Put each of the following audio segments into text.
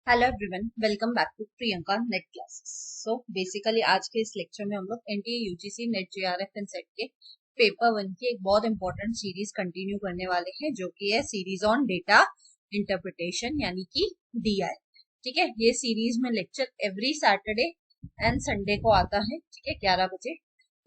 Hello everyone, welcome back to Priyanka net classes. So basically आज के इस लेक्चर में हम लोग NTA UGC NET JRF and SET के पेपर 1 की एक बहुत इंपॉर्टेंट सीरीज कंटिन्यू करने वाले हैं, जो कि है सीरीज ऑन डेटा इंटरप्रिटेशन यानी कि डीआई। ठीक है, ये सीरीज में lecture every Saturday and Sunday को आता है, ठीक है, 11 बजे,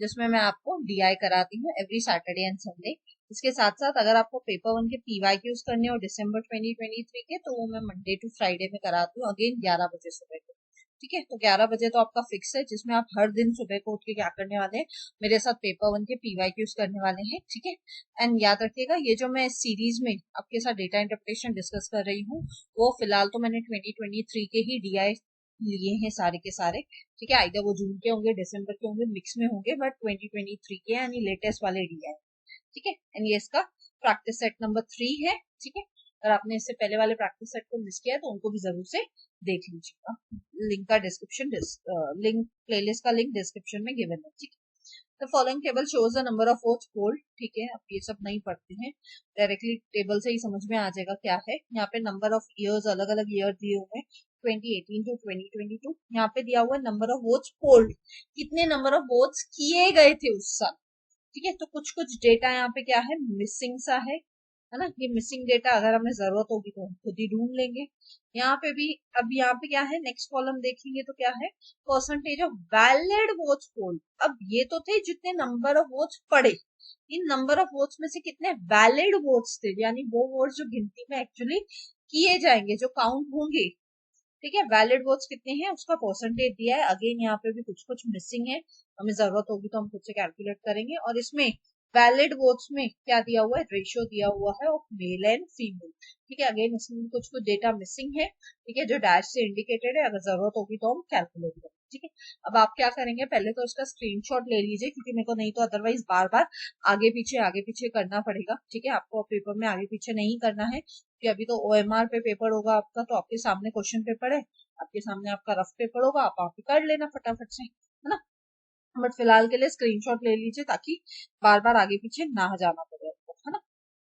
जिसमें मैं आपको डीआई कराती हूँ एवरी सैटरडे एंड संडे। इसके साथ साथ अगर आपको पेपर 1 के पीवाईक्यूज करने हो दिसंबर 2023 के, तो वो मैं मंडे टू फ्राइडे में कराती हूँ, अगेन 11 बजे सुबह को। ठीक है, तो 11 बजे तो आपका फिक्स है, जिसमें आप हर दिन सुबह को उठ के क्या करने वाले हैं, मेरे साथ पेपर 1 के पीवाईक्यूज करने वाले हैं। ठीक है, एंड याद रखिएगा, ये जो मैं इस सीरीज में आपके साथ डेटा इंटरप्रिटेशन डिस्कस कर रही हूँ, वो फिलहाल तो मैंने 2023 के ही डीआई लिए हैं सारे के सारे। ठीक है, आइदर वो जून के होंगे, दिसंबर के होंगे, मिक्स में होंगे, बट 2023 के यानी लेटेस्ट वाले डीआई। ठीक है, एंड ये इसका प्रैक्टिस सेट नंबर 3 है। ठीक है, अगर आपने इससे पहले वाले प्रैक्टिस सेट को मिस किया है तो उनको भी जरूर से देख लीजिएगा। लिंक का डिस्क्रिप्शन लिंक प्लेलिस्ट का लिंक डिस्क्रिप्शन में गिवन है। ठीक है, the following table shows the number of votes polled. ठीक है, आप ये सब नहीं पढ़ते हैं, डायरेक्टली टेबल से ही समझ में आ जाएगा क्या है। यहाँ पे नंबर ऑफ ईयर्स, अलग अलग ईयर दिए हुए हैं, 2018 टू 2022। यहाँ पे दिया हुआ है नंबर ऑफ वोट्स पोल्ड, कितने नंबर ऑफ वोट्स किए गए थे उस साल। ठीक है, तो कुछ कुछ डेटा यहाँ पे क्या है, मिसिंग सा है ना। ये मिसिंग डेटा अगर हमें जरूरत होगी तो हम खुद ही ढूंढ लेंगे। यहाँ पे भी, अब यहाँ पे क्या है, नेक्स्ट कॉलम देखेंगे तो क्या है, परसेंटेज ऑफ वैलिड वोट्स पोल। अब ये तो थे जितने नंबर ऑफ वोट्स पड़े, इन नंबर ऑफ वोट्स में से कितने वैलिड वोट्स थे, यानी वो वोट्स जो गिनती में एक्चुअली किए जाएंगे, जो काउंट होंगे। ठीक है, वैलिड वोट्स कितने हैं उसका परसेंटेज दिया है। अगेन यहाँ पे भी कुछ कुछ मिसिंग है, हमें जरूरत होगी तो हम खुद से कैलकुलेट करेंगे। और इसमें वैलिड वोट्स में क्या दिया हुआ है, रेशियो दिया हुआ है ऑफ मेल एंड फीमेल। ठीक है, अगेन इसमें कुछ कुछ डेटा मिसिंग है। ठीक है, जो डैश से इंडिकेटेड है, अगर जरूरत होगी तो हम कैलकुलेट करेंगे। ठीक है, अब आप क्या करेंगे, पहले तो इसका स्क्रीनशॉट ले लीजिए, क्योंकि मेरे को नहीं तो अदरवाइज बार बार आगे पीछे करना पड़ेगा। ठीक है, आपको पेपर में आगे पीछे नहीं करना है, कि अभी तो ओएमआर पे पेपर होगा आपका, तो आपके सामने क्वेश्चन पेपर है, आपके सामने आपका रफ पेपर होगा, आप वहां पे कर लेना फटाफट से, है ना। बट फिलहाल के लिए स्क्रीनशॉट ले लीजिए, ताकि बार बार आगे पीछे ना जाना पड़े आपको, है ना।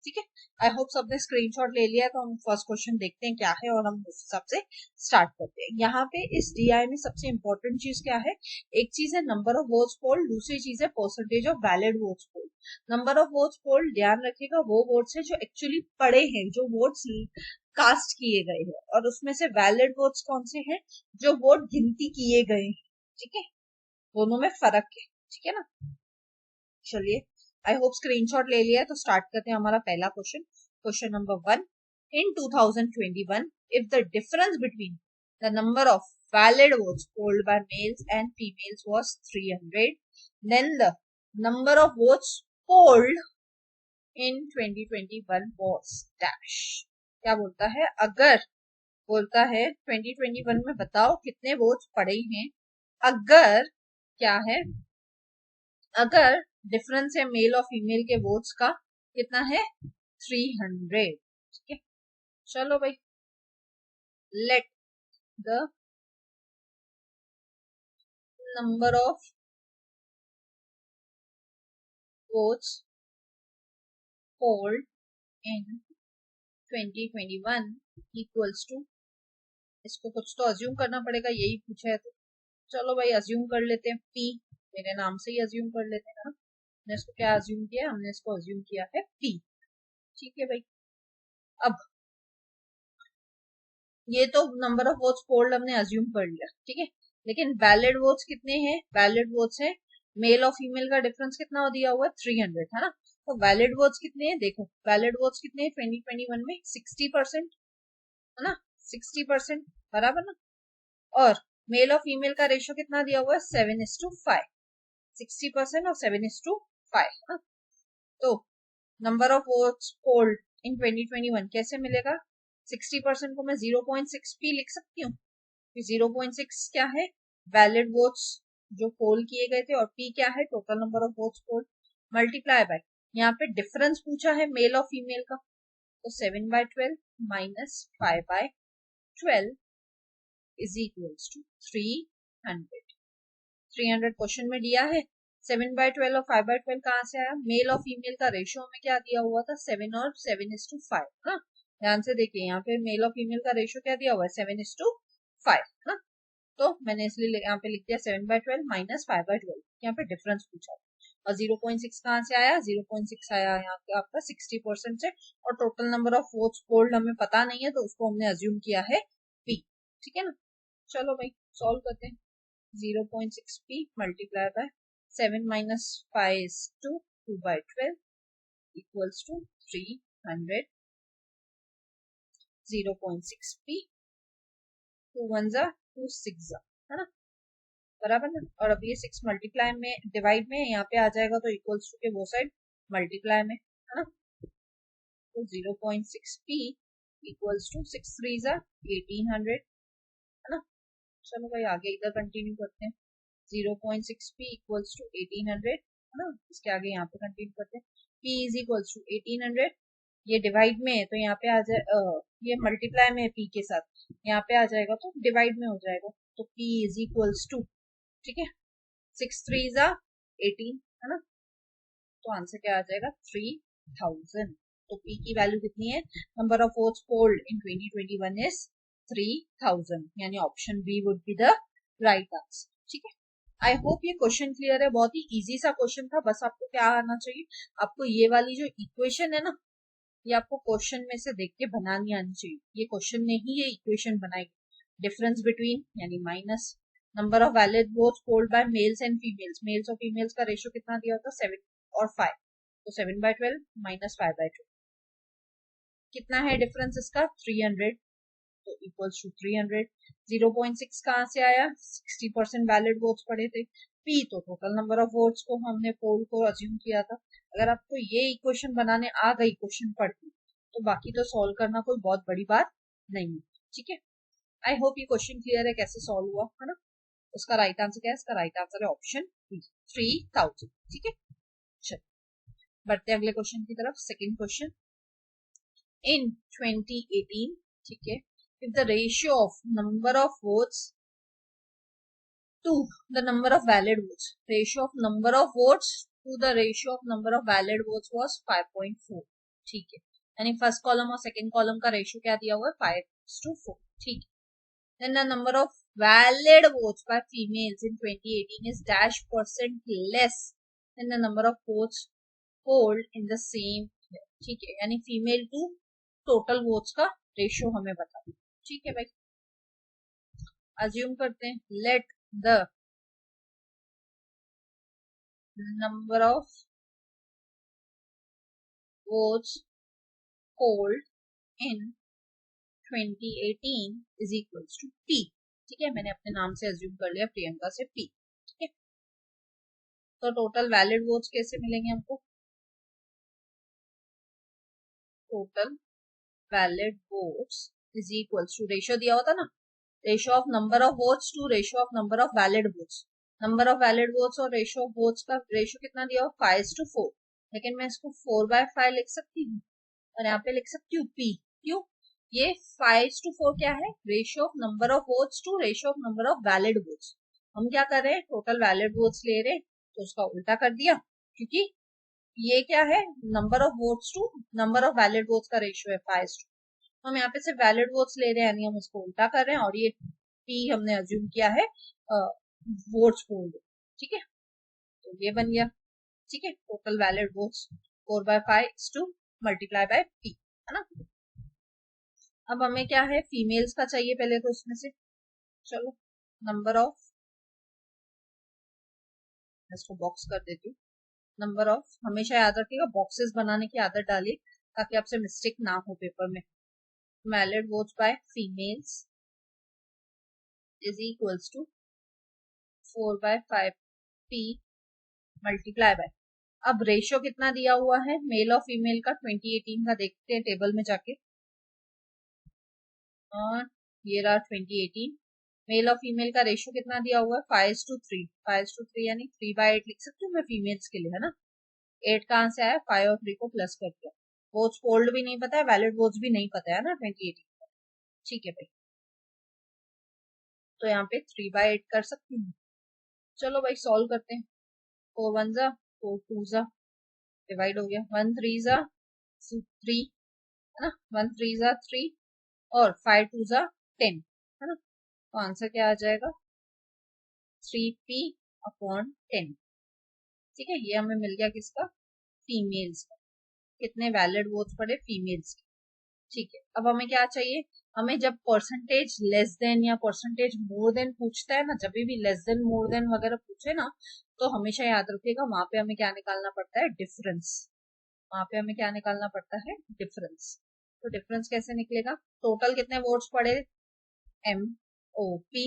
ठीक है, आई होप सबने स्क्रीनशॉट ले लिया है, तो हम फर्स्ट क्वेश्चन देखते हैं क्या है और हम उस हिसाब से स्टार्ट करते हैं। यहाँ पे इस डीआई में सबसे इंपॉर्टेंट चीज क्या है, एक चीज है नंबर ऑफ वोट्स पोल्ड, दूसरी चीज है percentage of valid votes polled. Number of votes polled, ध्यान रखिएगा, वो वोट्स है जो एक्चुअली पड़े हैं, जो वोट्स कास्ट किए गए हैं, और उसमें से वैलिड वोट्स कौन से हैं, जो वोट गिनती किए गए हैं। ठीक है, दोनों में फर्क है। ठीक है ना, चलिए, आई होप स्क्रीनशॉट ले लिया है, तो स्टार्ट करते हैं हमारा पहला question. Question number 1, in 2021 if the difference between the number of valid votes polled by males and females was 300, then the number of votes polled in 2021 was dash। क्या बोलता है, अगर, बोलता है 2021 में बताओ कितने वोट्स पड़े हैं, अगर, क्या है, अगर डिफरेंस है मेल और फीमेल के वोट्स का, कितना है, 300। ठीक है, चलो भाई, let the number of votes polled in 2021 equals to, इसको कुछ तो अज्यूम करना पड़ेगा, यही पूछा है तो चलो भाई अज्यूम कर लेते हैं, पी, मेरे नाम से ही अज्यूम कर लेते हैं ना। हमने इसको क्या अज्यूम किया, हमने इसको अज्यूम किया है पी। ठीक है भाई, अब ये तो नंबर ऑफ वोट्स पोल्ड हमने अज्यूम कर लिया। ठीक है, लेकिन वैलिड वोट्स कितने हैं, वैलिड वोट्स है, मेल और फीमेल का डिफरेंस कितना दिया हुआ है, 300, है ना। तो वैलिड वोट्स कितने हैं, देखो वैलिड वोट्स कितने हैं 2021 में, 60%, है ना, 60%, बराबर ना। और मेल और फीमेल का रेशियो कितना दिया हुआ है, 7:5, 60% और 7:5, है ना। तो number of votes polled in 2021 कैसे मिलेगा, 60% को मैं 0.6 पी लिख सकती हूँ। 0.6 क्या है, वैलिड वोट्स जो पोल किए गए थे, और पी क्या है, total number of votes poll, multiply by, यहाँ पे डिफरेंस पूछा है मेल और फीमेल का, तो 7/12 minus 5/12 is equals to 300। 300 question में दिया है, 7/12 और 5/12 कहाँ से आया, मेल और फीमेल का रेशियो में क्या दिया हुआ था, 7 और 7:5, हाँ, ध्यान से देखिए, यहाँ पे मेल और फीमेल का रेशियो क्या दिया हुआ है, 7:5 है ना। तो मैंने इसलिए यहाँ पे लिख दिया 7/12 माइनस 5/12, यहाँ पे डिफरेंस पूछा। और 0.6 कहाँ से आया, 0.6 आया यहाँ पे आपका 60% से। और total number of votes polled हमें पता नहीं है, तो उसको हमने अज्यूम किया है P। ठीक है ना। चलो भाई सॉल्व करते हैं। 0.6P multiply by 7 minus 5 is 2/12 equals to 300। 0.6P 2 1 2 6 है ना, बराबर ना। और अब ये 6 मल्टीप्लाई में डिवाइड में यहाँ पे आ जाएगा, तो इक्वल्स टू के वो साइड मल्टीप्लाई में है ना। तो 0.6P इक्वल्स टू 6 3 1800 है ना। चलो भाई आगे इधर कंटिन्यू करते हैं। 0.6P इक्वल्स टू 1800 है ना, इसके आगे यहाँ पे कंटिन्यू करते हैं। P इज इक्वल्स टू 1800, ये डिवाइड में है तो यहाँ पे आ जाए, ये मल्टीप्लाई में है P के साथ, यहाँ पे आ जाएगा तो डिवाइड में हो जाएगा। तो P इज इक्वल्स टू, ठीक है, 6 3 18 है ना। तो आंसर क्या आ जाएगा, 3000। तो P की वैल्यू कितनी है, number of votes polled in 2021 is 3000, यानी option B would be the right answer. ठीक है, आई होप ये क्वेश्चन क्लियर है। बहुत ही इजी सा क्वेश्चन था, बस आपको क्या आना चाहिए, आपको ये वाली जो इक्वेशन है ना, ये आपको क्वेश्चन में से देख के बनानी आनी चाहिए। ये क्वेश्चन ने ही ये इक्वेशन बनाई। डिफरेंस बिटवीन यानी minus number of valid votes polled by males and females, males और फीमेल्स का रेशियो कितना दिया होता है, 7 और 5, तो 7/12 माइनस 5/12 कितना है डिफरेंस इसका, 300, तो इक्वल्स टू 300। 0.6 कहाँ से आया, 60% वैलिड वोट्स पड़े थे। P तो टोटल नंबर ऑफ वोट्स को हमने पोल को अज्यूम किया था। अगर आपको ये इक्वेशन बनाने आ गई क्वेश्चन पढ़ के, तो बाकी तो सॉल्व करना कोई बहुत बड़ी बात नहीं है। ठीक है, आई होप ये क्वेश्चन क्लियर है कैसे सॉल्व हुआ है ना। उसका राइट आंसर क्या है, इसका राइट आंसर है ऑप्शन बी, 3000। ठीक है, चलो बढ़ते हैं अगले क्वेश्चन की तरफ। सेकंड क्वेश्चन, इन 2018, ठीक है, if the ratio of number of votes to the number of valid votes, ratio of number of votes to the ratio of number of valid votes was 5.4, ठीक है, यानी फर्स्ट कॉलम और second column का ratio क्या दिया हुआ है, 5:4, ठीक है। Then the number of valid votes by females in 2018 is dash percent less than the number of votes polled in the same year, ठीक है, यानी फीमेल टू टोटल वोट्स का रेशियो हमें बता दो। ठीक है भाई, अज्यूम करते हैं, let the number of votes polled in 2018 is equals to P। ठीक है, मैंने अपने नाम से अज्यूम कर लिया प्रियंका से P। ठीक है, तो टोटल वैलिड वोट्स कैसे मिलेंगे हमको, total valid votes is equals to, ratio दिया होता ना, ratio of number of votes to ratio of number of valid votes. Number of valid votes और रेशियो ऑफ वोट्स का रेशियो कितना दिया हो, 5:4, लेकिन मैं इसको 4/5 लिख सकती हूँ और यहाँ पे लिख सकती हूँ P। क्यों, ये 5:4 क्या है, ratio of number of votes to ratio of number of valid votes. हम क्या कर रहे हैं, टोटल वैलिड वोट्स ले रहे हैं, तो उसका उल्टा कर दिया, क्योंकि ये क्या है, number of votes to number of valid votes का रेशियो है 5:2। हम यहाँ पे सिर्फ वैलिड वोट्स ले रहे हैं, यानी हम उसको उल्टा कर रहे हैं, और ये P हमने अज्यूम किया है वोट्स पोल्ड। ठीक है, तो ये बन गया। ठीक है, total valid votes 4/5 to multiply by P है ना। अब हमें क्या है, फीमेल्स का चाहिए पहले, तो उसमें से चलो नंबर ऑफ, इसको बॉक्स कर देती हूँ। नंबर ऑफ, हमेशा याद रखिएगा बॉक्सेस बनाने की आदत डालिए, ताकि आपसे मिस्टेक ना हो पेपर में। Valid votes by females is equals to 4/5P multiply by, अब रेशियो कितना दिया हुआ है मेल और फीमेल का, 2018 का देखते हैं टेबल में जाके। और ये रहा 2018, मेल और फीमेल का रेशियो कितना दिया हुआ है, 5:3, 5:3 यानी 3/8 लिख सकती हूँ मैं फीमेल्स के लिए है ना। 8 कहाँ से आया, 5 और 3 को प्लस कर दिया। वोट्स पोल्ड भी नहीं पता है, वैलिड वोट्स भी नहीं पता है ना 2018 का। ठीक है भाई, तो यहाँ पे 3/8 कर सकती हूँ। चलो भाई सॉल्व करते हैं। 4 1 4 2 डिवाइड हो गया, 1 3 3 है ना, 1 3 जा 3 और 5 2 जा 10, है ना, तो आंसर क्या आ जाएगा 3p अपॉन 10। ठीक है, ये हमें मिल गया किसका, फीमेल्स का, कितने वैलिड वोट्स पड़े फीमेल्स के। ठीक है, अब हमें क्या चाहिए, हमें जब परसेंटेज लेस देन या परसेंटेज मोर देन पूछता है ना, जब भी लेस देन मोर देन वगैरह पूछे ना, तो हमेशा याद रखिएगा वहां पे हमें क्या निकालना पड़ता है, डिफरेंस। वहां पे हमें क्या निकालना पड़ता है, डिफरेंस। तो डिफरेंस कैसे निकलेगा, टोटल कितने वोट्स पड़े, एम ओ पी,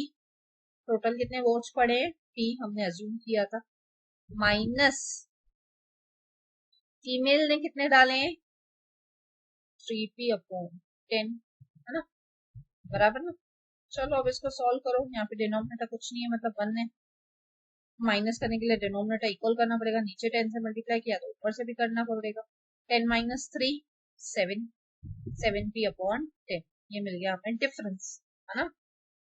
टोटल कितने वोट्स पड़े, पी हमने अज्यूम किया था, माइनस फीमेल ने कितने डाले हैं, 3p अपॉन 10, है ना, बराबर ना। चलो अब इसको सॉल्व करो, यहाँ पे डिनोमिनेटर कुछ नहीं है, मतलब 1 है, माइनस करने के लिए डिनोमिनेटर इक्वल करना पड़ेगा, नीचे 10 से मल्टीप्लाई किया तो ऊपर से भी करना पड़ेगा, 10 माइनस 3 7, 7p अपॉन 10, ये मिल गया हमें डिफरेंस, है ना,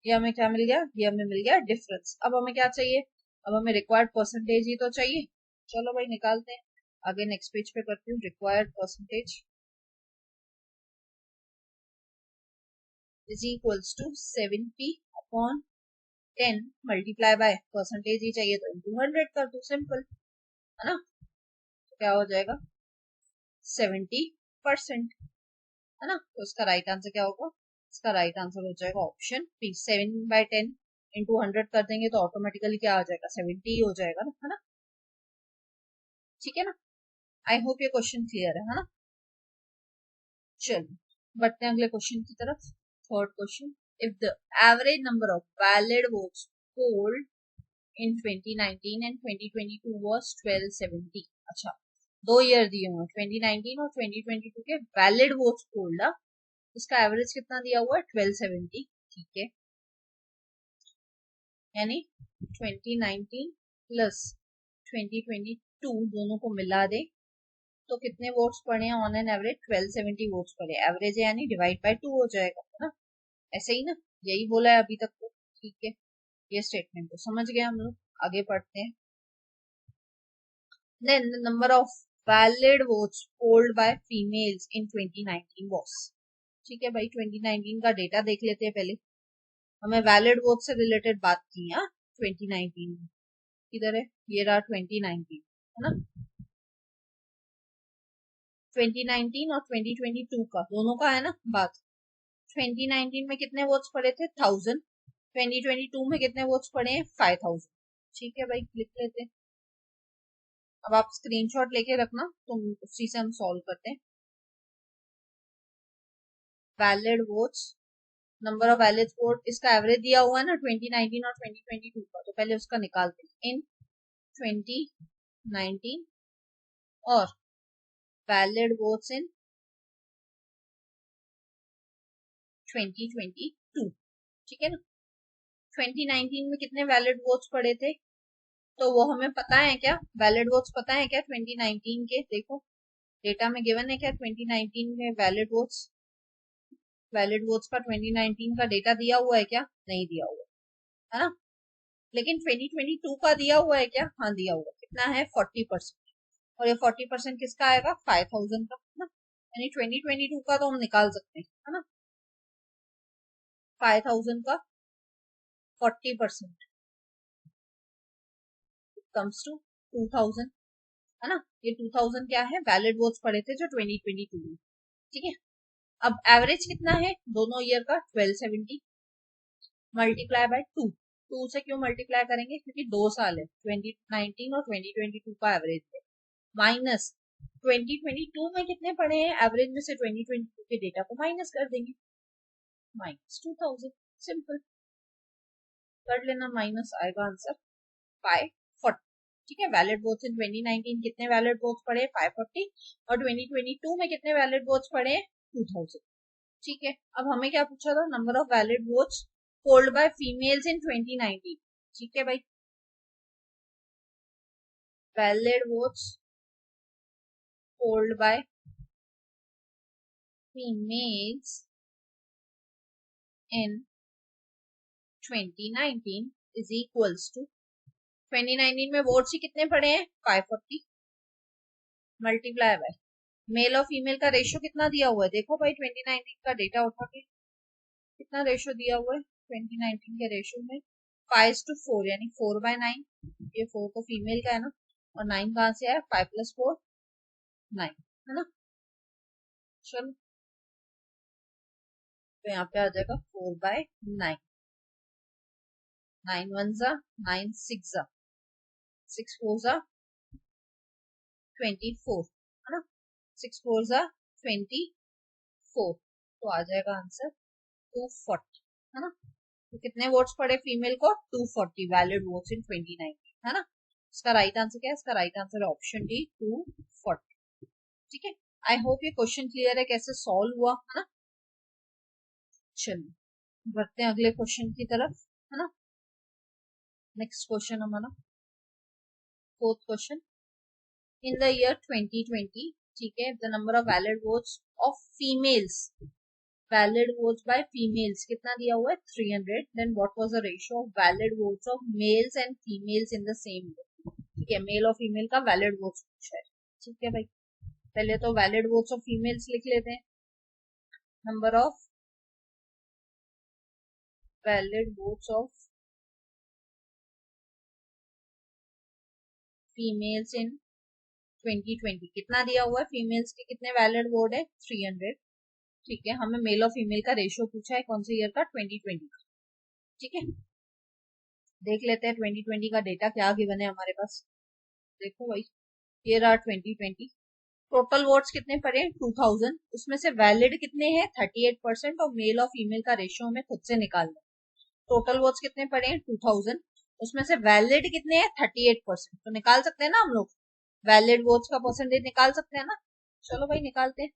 ये हमें क्या मिल गया, ये हमें मिल गया डिफरेंस। अब हमें क्या चाहिए, अब हमें रिक्वायर्ड परसेंटेज ही तो चाहिए, चलो भाई निकालते हैं। आगे नेक्स्ट पेज पे करती हूँ, required percentage is equals to 7p upon 10 multiply by percentage ही चाहिए तो इंटू 100 कर दो, सिंपल, है ना, तो क्या हो जाएगा 70%, है ना, तो इसका राइट आंसर क्या होगा, इसका राइट आंसर हो जाएगा ऑप्शन बी, 7/10 इंटू 100 कर देंगे तो ऑटोमेटिकली क्या आ जाएगा 70 हो जाएगा ना, है ना, ठीक है ना। आई होप ये क्वेश्चन क्लियर है ना। चलिए बढ़ते हैं अगले क्वेश्चन की तरफ। Third question, if the average number of valid votes polled in 2019 and 2022 was 1270। अच्छा, 2 ईयर दिए हुए 2019 और 2022 के वैलिड वोट्स पोल्ड, इसका एवरेज कितना दिया हुआ है 1270। ठीक है, यानी 2019 प्लस 2022 दोनों को मिला दे तो कितने वोट्स पड़े हैं, ऑन एन एवरेज 1270 वोट्स पड़े, एवरेज है यानी डिवाइड बाय 2 हो जाएगा, है ना, ऐसे ही ना, यही बोला है अभी तक तो। ठीक है, ये स्टेटमेंट तो समझ गए हम लोग, आगे पढ़ते हैं। Then the number of valid votes polled by females in 2019 was। ठीक है भाई, 2019 का डेटा देख लेते हैं पहले, हमें वैलिड वोट से रिलेटेड बात की है 2019 में, किधर है, ये रहा 2019, है ना, 2019 और 2022 का दोनों का है ना बात। 2019 में कितने वोट्स पड़े थे 1000, 2022 में कितने वोट्स पड़े हैं 5000। ठीक है भाई, लिख लेते हैं, अब आप स्क्रीनशॉट लेके रखना, तो उसी से हम सॉल्व करते हैं। Valid votes, number of valid vote, इसका एवरेज दिया हुआ है ना 2019 और 2022 का, तो पहले उसका निकालते हैं, इन 2019 और वैलिड वोट्स इन 2022। ठीक है ना, 2019 में कितने वैलिड वोट्स पड़े थे, तो वो हमें पता है क्या, वैलिड वोट्स पता है क्या 2019 के, देखो डेटा में गिवन है क्या 2019 में वैलिड वोट्स, वैलिड वोट्स का 2019 का डेटा दिया हुआ है क्या, नहीं दिया हुआ है ना, लेकिन 2022 का दिया हुआ है क्या, हाँ दिया हुआ है, कितना है 40%, और ये 40% किसका आएगा 5000 का, है ना, यानी 2022 का तो हम निकाल सकते हैं, है ना, 5000 का 40% कम्स टू 2000, है ना, ये 2000 क्या है, वैलिड वोट्स पड़े थे जो 2022 में। ठीक है, अब एवरेज कितना है दोनों ईयर का 1270 मल्टीप्लाई बाय 2, 2 से क्यों मल्टीप्लाई करेंगे, क्योंकि 2 साल है, 2019 और 2022 का एवरेज है, माइनस 2022 में कितने पड़े हैं, एवरेज में से 2022 के डेटा को माइनस कर देंगे, माइनस 2000, सिंपल कर लेना, माइनस आएगा आंसर 540। ठीक है, वैलिड वोट्स इन 2019 कितने वैलिड वोट्स पड़े 540, और 2022 में कितने वैलिड वोट्स पड़े 2000। ठीक है, अब हमें क्या पूछा था, number of valid votes polled by females in 2019। ठीक है भाई, valid votes polled by females in 2019 is equals to, 2019 में वोट्स ही कितने पड़े हैं 540 मल्टीप्लाई बाय मेल और फीमेल का रेशियो कितना दिया हुआ है, देखो भाई 2019 का डेटा उठा के कितना रेशियो दिया हुआ है 2019 के रेशियो में 5:4, यानी 4/9। ये 4 तो फीमेल का है ना, और 9 कहाँ से आया, 5 + 4 9, है ना। चलो तो यहाँ पे आ जाएगा 4/9। 9 1 जा 9 6 जा 6 4 जा 24, है ना। 6 4 जा 24, तो आ जाएगा आंसर 240, है ना। तो कितने वोट्स पड़े फीमेल को, 240 वैलिड वोट्स इन 2019, है ना। इसका राइट आंसर क्या है, इसका राइट आंसर है ऑप्शन डी 240। ठीक है, आई होप ये क्वेश्चन क्लियर है कैसे सॉल्व हुआ, है ना। चलिए बढ़ते हैं अगले क्वेश्चन की तरफ, है ना। नेक्स्ट क्वेश्चन हमारा 4th question. In the year 2020, ठीक है, the number of valid votes of females, valid votes by females कितना दिया हुआ है, 300। Then what was the ratio of valid votes of males and females in the same year. ठीक है, mail और female का वैलिड वोट्स पूछा है। ठीक है भाई, पहले तो वैलिड वोट्स ऑफ फीमेल्स लिख लेते हैं। Number of valid votes of females in 2020 कितना दिया हुआ है, फीमेल्स के कितने वैलिड वोट है, 300। ठीक है, हमें मेल और फीमेल का रेशियो पूछा है कौन से ईयर का, 2020 का। ठीक है, देख लेते हैं 2020 का डेटा क्या गिवन है हमारे पास। देखो भाई, ये रहा 2020। टोटल वोट्स कितने पड़े, 2000। उसमें से वैलिड कितने हैं, 38%, और मेल और फीमेल का रेशियो हमें खुद से निकालना है। टोटल वोट्स कितने पड़े हैं, 2000। उसमें से वैलिड कितने हैं, 38%, तो निकाल सकते हैं ना हम लोग, वैलिड वोट्स का परसेंटेज निकाल सकते हैं ना। चलो भाई निकालते हैं।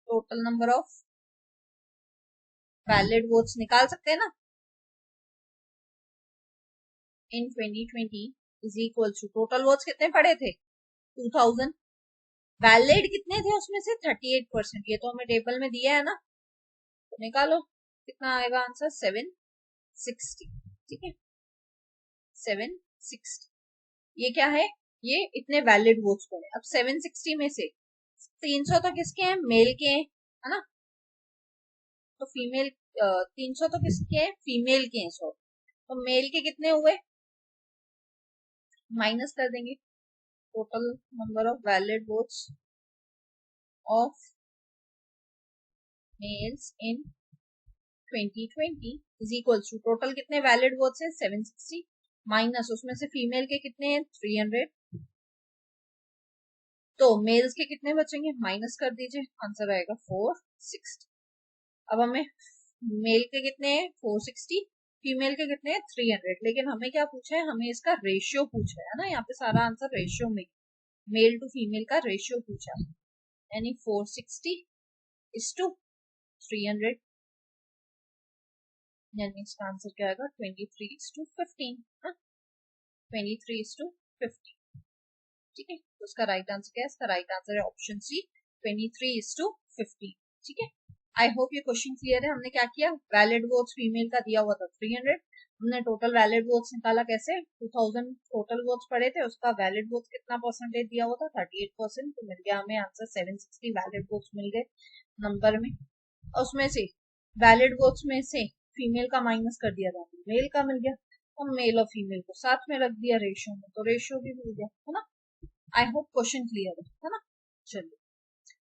Total number of valid votes निकाल सकते हैं ना in 2020 is equal to, total votes कितने पड़े थे, 2000। वैलिड कितने थे उसमें से, 38%, ये तो हमें टेबल में दिया है ना, तो निकालो कितना आएगा आंसर, 760। ठीक है, 760, ये क्या है, ये इतने वैलिड वोट्स पड़े। अब 760 में से 300 तो किसके हैं, मेल के हैं, है ना। तो फीमेल 300 तो किसके हैं, फीमेल के हैं, सॉरी। तो मेल के कितने हुए, माइनस कर देंगे। Total number of valid votes of males in 2020 is equal to, total कितने वैलिड वोट्स हैं, 760, माइनस उसमें से फीमेल के कितने हैं, 300, तो मेल्स के कितने बचेंगे, माइनस कर दीजिए, आंसर आएगा 460। अब हमें मेल के कितने हैं, 460, फीमेल के कितने हैं, 300, लेकिन हमें क्या पूछा है, हमें इसका रेशियो पूछा है ना। यहाँ पे सारा आंसर रेशियो में, मेल टू फीमेल का रेशियो पूछा है, यानी 460:300, यानी इसका आंसर क्या आएगा, 23:15, 23:15। ठीक है, तो उसका राइट आंसर क्या है, इसका राइट आंसर है ऑप्शन सी, 23:15। ठीक है, आई होप ये क्वेश्चन क्लियर है। हमने क्या किया, वैलिड वोट्स फीमेल का दिया हुआ था 300, हमने टोटल वैलिड वोट्स निकाला कैसे, 2000 टोटल वोट्स पड़े थे, उसका वैलिड वोट्स कितना परसेंटेज दिया हुआ था, 38%, तो मिल गया हमें आंसर 760 वैलिड वोट्स मिल गए नंबर में। और उसमें से वैलिड वोट्स में से फीमेल का माइनस कर दिया था, मेल का मिल गया, और मेल और फीमेल को साथ में रख दिया रेशियो में, तो रेशियो भी मिल गया, है ना। आई होप क्वेश्चन क्लियर है ना। चलिए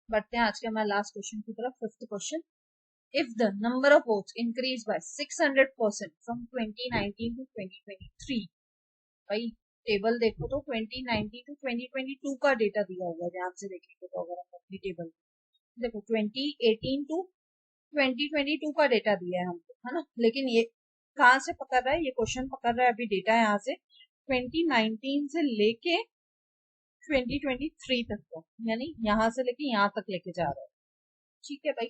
बढ़ते हैं आज के हमारे लास्ट क्वेश्चन की तरफ, 5th question. If the number of votes increase by 600% from 2019 to 2023, भाई टेबल देखो तो 2019 टू 2022 का डेटा दिया हुआ है, ध्यान से देखेंगे तो, अगर हम अपनी टेबल देखो 2018 टू 2022 का डेटा दिया है हमको, है ना। लेकिन ये कहाँ से पकड़ रहा है, ये क्वेश्चन पकड़ रहा है अभी डेटा यहाँ से 2019 से लेके 2023 तक का, यानी यहाँ से लेके यहाँ तक लेके जा रहा है। ठीक है भाई,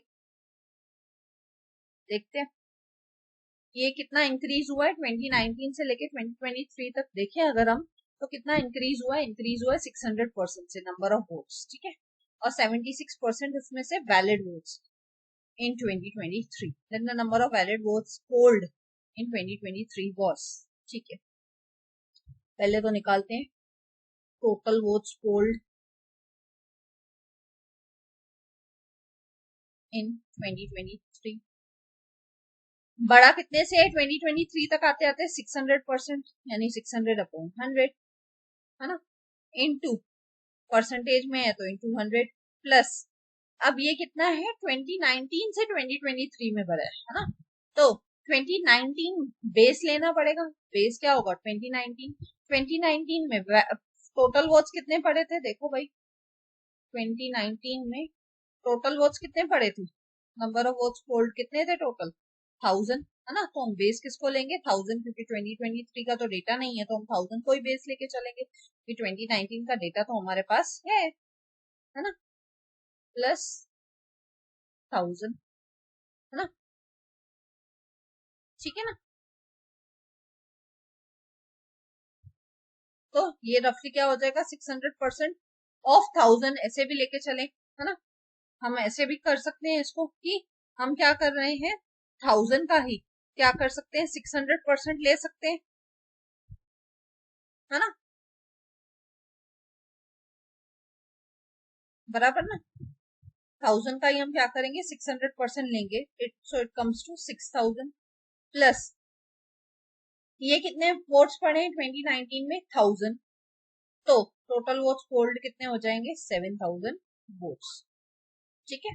देखते हैं ये कितना इंक्रीज हुआ है 2019 से लेके 2023 तक। देखें अगर हम, तो कितना इंक्रीज हुआ है, इंक्रीज हुआ है 600% से नंबर ऑफ वोट्स। ठीक है, और 76% उसमें से valid votes in 2023, then the number of valid votes polled in 2023 was, ठीक है, पहले तो निकालते हैं टोटल वोट्स पोल्ड इन 2023। बड़ा कितने से 2023 तक आते आते 600%, यानी 600/100, है ना, इनटू परसेंटेज में है तो इनटू 100 प्लस, अब ये कितना है 2019 से 2023 में बढ़ा है ना, तो 2019 बेस लेना पड़ेगा। बेस क्या होगा 2019, 2019 में टोटल वोट्स कितने पड़े थे, देखो भाई 2019 में टोटल वोट्स कितने पड़े थे, नंबर ऑफ वोट्स पोल्ड कितने थे टोटल 1000, है ना, तो हम बेस किसको लेंगे 1000, क्योंकि 2023 का तो डेटा नहीं है तो हम 1000 को ही बेस लेके चलेंगे, क्योंकि 2019 का डेटा तो हमारे पास है ना, प्लस 1000, है ना, ठीक है ना। तो ये रफली क्या हो जाएगा 600% ऑफ 1000, ऐसे भी लेके चले, है ना, हम ऐसे भी कर सकते हैं इसको कि हम क्या कर रहे हैं 1000 का ही क्या कर सकते हैं 600% ले सकते हैं, है ना, बराबर ना, 1000 का ही हम क्या करेंगे 600% लेंगे, so it comes to 6000 plus ये कितने वोट्स पड़े 2019 में 1000, तो टोटल वोट्स पोल्ड कितने हो जाएंगे 7000 वोट्स, ठीक है।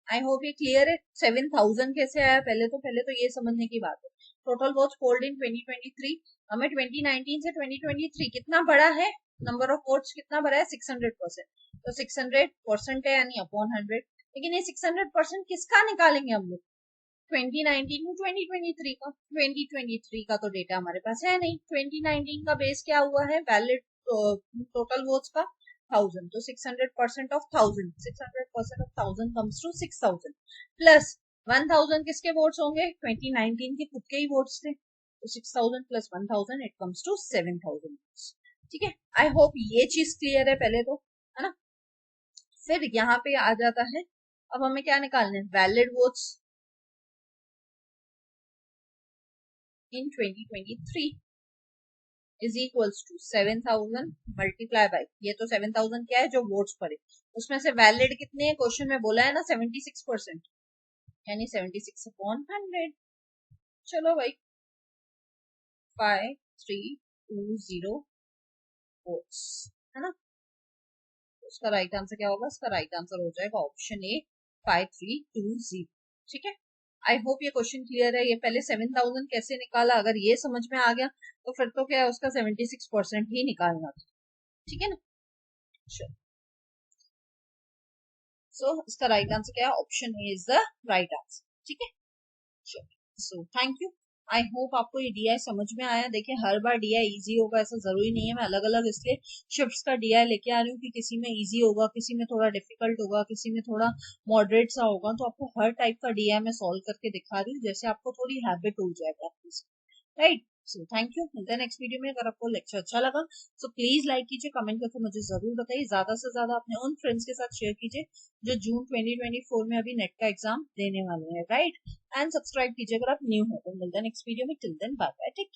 आई होप ये क्लियर है। 7000 कैसे आया, पहले तो ये समझने की बात है। टोटल वोट्स पोल्ड इन 2023, हमें 2019 से 2023 कितना बड़ा है, नंबर ऑफ वोट्स कितना बड़ा है 600%, तो 600% है यानी अपॉन 100, लेकिन ये 600% किसका निकालेंगे हम लोग 2019 में 2023 का, 2023 का तो डेटा हमारे पास है नहीं, 2019 का बेस क्या हुआ है वैलिड टोटल वोट्स का 1000, तो 600% of 1000, 600% of 1000 comes to 6000 plus 1000 किसके वोट्स होंगे 2019 के खुद के ही वोट्स थे, तो 6000 plus 1000 it comes to 7000 votes, ठीक है। आई होप ये चीज क्लियर है पहले तो, है ना। फिर यहाँ पे आ जाता है, अब हमें क्या निकालना है valid votes in 2023 is equals to 7000 multiply by, ये तो 7000 क्या है जो वोट्स पड़े, उसमें से वैलिड कितने हैं क्वेश्चन में बोला है ना 76%, यानी 76/100, चलो भाई 5320 वोट्स, है ना, उसका राइट आंसर क्या होगा, उसका राइट आंसर हो जाएगा ऑप्शन ए 5320, ठीक है। आई होप ये क्वेश्चन क्लियर है। ये पहले 7000 कैसे निकाला, अगर ये समझ में आ गया तो फिर तो क्या है उसका 76% ही निकालना था, ठीक है ना। सो इसका राइट आंसर क्या है, option A is the right answer, ठीक है। So thank you. I hope आपको ये डीआई समझ में आया। देखिए हर बार डीआई इजी होगा ऐसा जरूरी नहीं है, मैं अलग अलग इसलिए शिफ्ट्स का डीआई लेके आ रही हूँ कि किसी में इजी होगा, किसी में थोड़ा डिफिकल्ट होगा, किसी में थोड़ा मॉडरेट सा होगा, तो आपको हर टाइप का डीआई मैं सॉल्व करके दिखा रही हूँ, जैसे आपको थोड़ी हैबिट हो जाए practice, right. So thank you, मिलते हैं नेक्स्ट वीडियो में। अगर आपको लेक्चर अच्छा लगा तो प्लीज लाइक कीजिए, कमेंट करके मुझे जरूर बताइए, ज्यादा से ज्यादा अपने उन फ्रेंड्स के साथ शेयर कीजिए जो जून 2024 में अभी नेट का एग्जाम देने वाले हैं, राइट। एंड सब्सक्राइब कीजिए अगर आप न्यू हो। तो मिलते हैं नेक्स्ट वीडियो में, till then bye bye, take care.